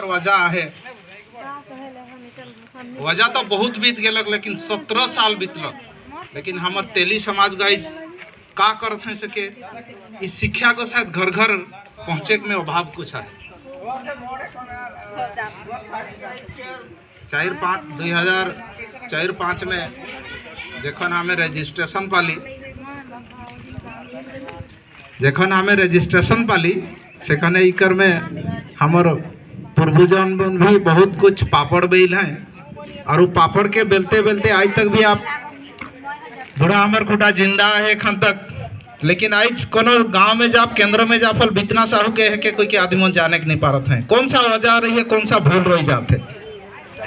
एकर वजह है। वजह तो बहुत बीत गलक, लेकिन 17 साल बीतलक, लेकिन हमर तेली समाज गाइज का करत है सके इस शिक्षा को शायद घर घर पहुँचे में अभाव कुछ है। 2004-5 में जखन हमें रजिस्ट्रेशन पाली सेखने इकर में हमर पूर्वजन भी बहुत कुछ पापड़ बेल हैं, और वो पापड़ के बेलते बेलते आज तक भी आप बूढ़ा हमर खुटा जिंदा है खन तक। लेकिन आज कोनो गांव में जाप, केंद्र में जाप, फल बितना साहू के है कि कोई के आदमी जाने के नहीं पारत हैं कौन सा वजह रही है, कौन सा भूल रही जाते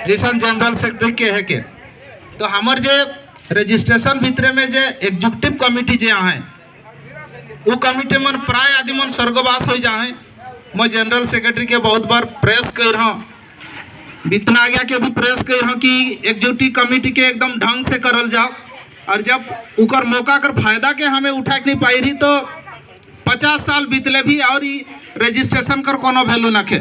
जैसन जनरल सेक्रेटरी के है के। तो हमार जे रजिस्ट्रेशन भितरे में जे एग्जीक्यूटिव कमिटी जे है वो कमिटी मन प्राय आदमी मन स्वर्गवास हो जाए। मैं जनरल सेक्रेटरी के बहुत बार प्रेस कर रहा हूँ, बितना गया के भी प्रेस कर रहा हूँ कि एग्जीक्यूटिव कमिटी के एकदम ढंग से करल जाओ, और जब उकर मौका कर फायदा के हमें उठा के नहीं पाई रही तो 50 साल बीतले भी और रजिस्ट्रेशन कर कोनो वैल्यू न खे।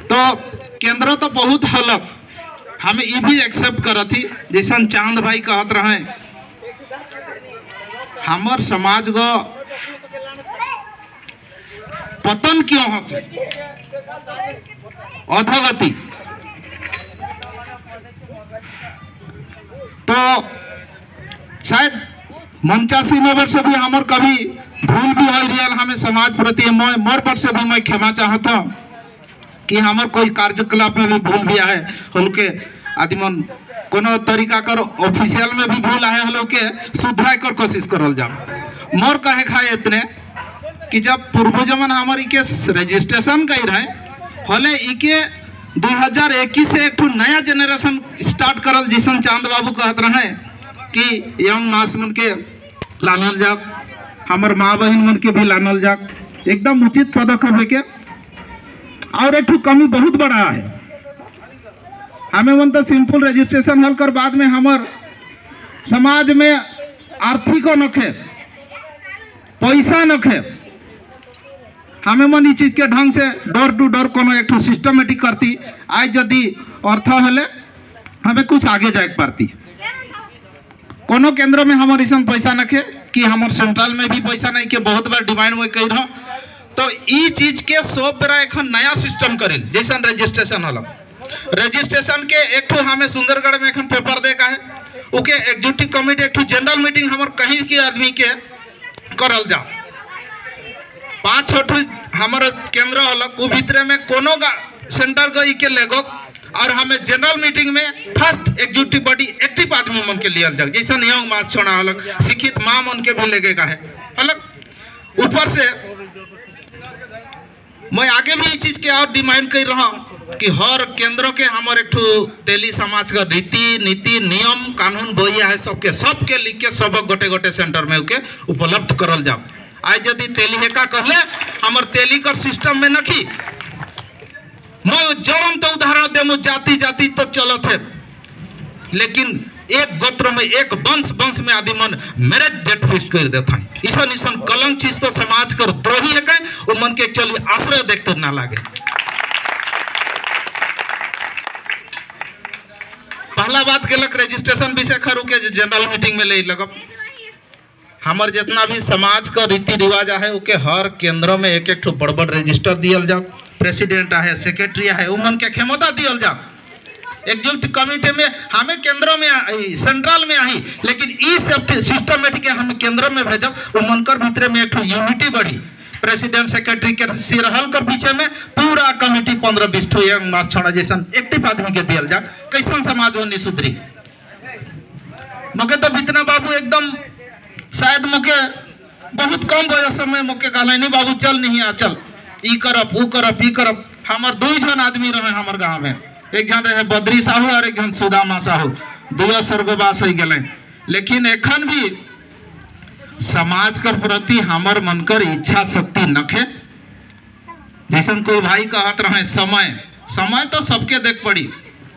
तो केंद्र तो बहुत हलक हमें ये भी एक्सेप्ट करत थी, जैसा चांद भाई कहत रहे हमार समाज को पतन क्यों होते, अधोगति। तो शायद 85 वर्ष भी हमार कभी भूल भी हो रियल हमें समाज प्रति मोर पर से भी मैं क्षमा चाहता हूँ कि हमार कोई कार्यकलाप में भी भूल भी आए हल के आदिमन कोनो तरीका कर ऑफिशियल में भी भूल आए हलो के सुधार कर कोशिश करल जाओ। मोर कहे खाए इतने कि जब पूर्वजमन हमारी के रजिस्ट्रेशन कर रहे हले इके 2021 से एक नया जनरेशन स्टार्ट करल, जिसन चांद बाबू कहत रहे कि यंग मास मन के लानल जाक, हमार माँ बहन मन के भी लानल जाक, एकदम उचित पदक्षेप के। और एक कमी बहुत बड़ा है, हमें मन तो सिंपल रजिस्ट्रेशन हल कर बाद में हमार समाज में आर्थिक नखे पैसा नखे, हमें मन इस चीज के ढंग से डोर टू डोर कोनो एक सिस्टमेटिक करती आज यदि अर्थ हले हमें कुछ आगे जाए पारती। कोनो केंद्र में हमारे इसन पैसा नखे कि हमारे सेंट्रल में भी पैसा नहीं के बहुत बार डिमांड में कह रहा। तो ये चीज के 100 बेरा एक नया सिस्टम करें जैसा रजिस्ट्रेशन हल। रजिस्ट्रेशन के एक हमें सुंदरगढ़ में एखन पेपर दे का है उके एग्जीक्यूटिव कमिटी एक जनरल मीटिंग हमारे कहीं के आदमी के करल जाओ। 5-6 हमारे केंद्र हलक वो भितरे में कोनो सेंटर गई के लेगो, और हमें जनरल मीटिंग में फर्स्ट एग्जीक्यूटिव बॉडी एक्टिव आदमी मन के लियल जाए, जैसा यंग मास छोड़ा हलक, शिक्षित माँ मन के भी लेगे का है हलक। ऊपर से मैं आगे भी इस चीज के और डिमांड कर रहा हूँ कि हर केंद्र के हमारे एक तेली समाज का रीति नीति नियम कानून बोया है सबके लिख के सब गोटे गोटे सेंटर में उके उपलब्ध करल जाओ। आज यदि तेली हेका कहले हमार तेली कर सिस्टम में नखी मैं जरम तो उदाहरण दे जाति जाति तो चलत है, लेकिन एक गोत्र में एक वंश में आदि मन मैरिज डेट फिक्स कर देता है। ईसन ईसन कलंक चीज तो समाज कर द्रोही है कहीं वो मन के चलिए आश्रय देखते ना लागे। पहला बात गलक रजिस्ट्रेशन विषय खरू के जनरल मीटिंग में ले लगब हमार जितना भी समाज का रीति रिवाज है उके हर केंद्र में एक एक बड़ बड़ रजिस्टर दियल जाओ, प्रेसिडेंट है सेक्रेटरी है उमन के क्षमता दियल जाओ। एग्जीक्यूटिव कमिटी में हमें केंद्र में आई सेंट्रल में आई, लेकिन इस सिस्टमेटिक हम केंद्र में भेजब उमन कर भीतर में एक यूनिटी बढ़ी। प्रेसिडेंट सेक्रेटरी के सिरहल कर पीछे में पूरा कमिटी 15-20 यंग मास छोड़ा जैसा एक्टिव आदमी के दियल जा, कैसन समाज हो नहीं सुधरी। मके तो बितना बाबू एकदम शायद मके बहुत कम वयस में मके कहला नहीं बाबू चल नहीं आ चल ई करब ऊ करब ई करब। हमार 2 जन आदमी रहे हमार गाँव में, एक जन रहे बद्री साहू और एक जन सुदामा साहू, 2 स्वर्गवास हो गए। लेकिन एखन भी समाज के प्रति हमार मन कर इच्छा शक्ति नखे। जैसन कोई भाई कहत रहे समय तो सबके देख पड़ी,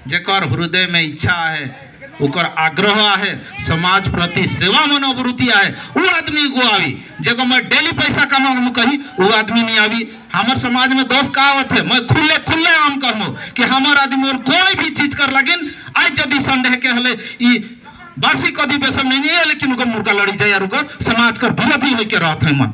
जेकर हृदय में इच्छा है उकर आग्रह है समाज प्रति सेवा मनोवृत्ति है वो आदमी को आवी। जगह मैं डेली पैसा कमा कही वो आदमी नहीं आवी। हमार समाज में दोष का आवत है, मैं खुले खुले आम कहूँ कि हमार आदमी और कोई भी चीज कर लगिन आज जदि संदेह के हले ई वार्षिक अधिवेशन नहीं है, लेकिन उनका मुर्गा लड़ी जाए और समाज का विरोधी होकर रहते हैं मन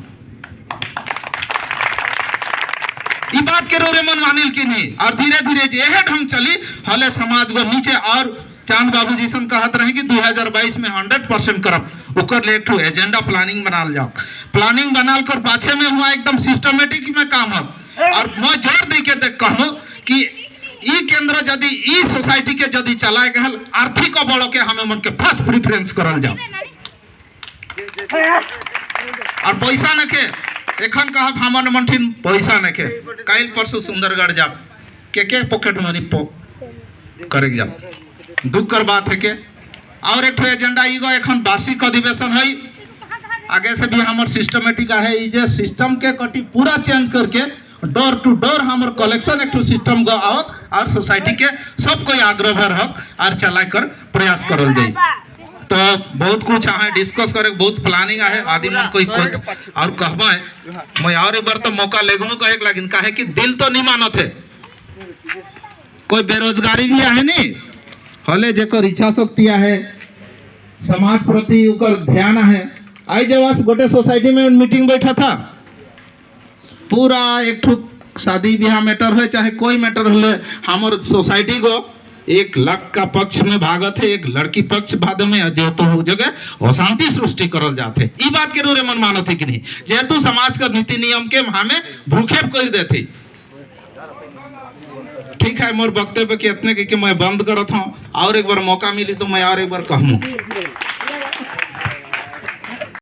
ई बात के रोरे मन मानिल कि नहीं। और धीरे धीरे यह ढंग चली हले समाज को नीचे और चांद बाबू जी सन कहत रहे कि 2022 में 100% करब ओकर ले एक एजेंडा प्लानिंग बनाल जाओ, प्लानिंग बनाल कर पाछे में हुआ एकदम सिस्टमेटिक में काम हो। और मैं जोर दे के देख कहूँ कि ई केंद्र यदि ई सोसाइटी के यदि चलाए गए आर्थिक बड़ के हमें मन के फर्स्ट प्रिफरेंस करल जाओ और पैसा न के एखन कहब हमन मंठिन पैसा न के काल परसों सुंदरगढ़ जाब के पॉकेट मनी करे जाब दुख कर बात है के। और एक एजेंडा ईगो एखन वार्षिक अधिवेशन है आगे से भी हमार सिस्टमेटिक है ई जे सिस्टम के कटी पूरा चेंज करके डोर टू डोर हमार कलेक्शन एक सिस्टम गो आओ और सोसाइटी के सब कोई आग्रह भर हक और चला कर प्रयास करल जाए। तो बहुत कुछ है डिस्कस करे, बहुत प्लानिंग है आदि मन कोई कुछ और कहबा है मैं और एक बार तो मौका लेगो कहे लगिन काहे कि दिल तो नहीं मानत है, कोई बेरोजगारी भी है नहीं हले जेकर इच्छा शक्ति है समाज प्रति उकर ध्यान है। आई जब गोटे सोसाइटी में मीटिंग बैठा था पूरा एक ठुक शादी ब्याह मैटर है चाहे कोई मैटर हो हमार सोसाइटी को 1 लाख का पक्ष में भागत है, एक लड़की पक्ष बाद में जो तो जगह अशांति सृष्टि करल जाते ई बात के रूरे मन मानत है कि नहीं जेहेतु समाज का नीति नियम के हमें भूखेप कर देते। ठीक है मोर वक्तव्य के इतने कि मैं बंद करत हूँ और एक बार मौका मिली तो मैं और एक बार कहूँ।